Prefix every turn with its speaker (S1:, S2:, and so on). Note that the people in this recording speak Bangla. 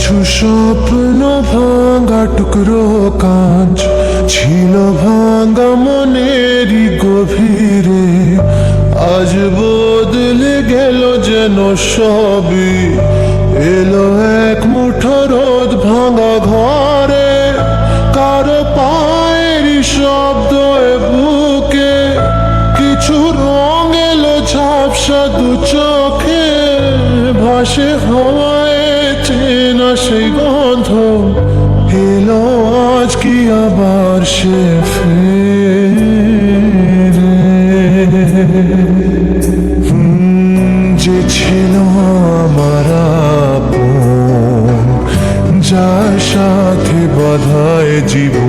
S1: কিছু স্বপ্ন ভাঙা টুকরো কাঁচ ছিল ভাঙা মনেরই গভীরে, আজ বদলে গেল যেন সবই। এলো এক মুঠো রোদ ভাঙা ঘরে, কারো পায়ের শব্দ বুকে, কিছু রং এলো ঝাপসা দু চোখে, ভাসে হওয়ায় চেনা সেই গন্ধ। এলো আজ কি আবার সে ফেরে? যে ছিল আমার আপন, যার সাথে বাঁধায় জীবন,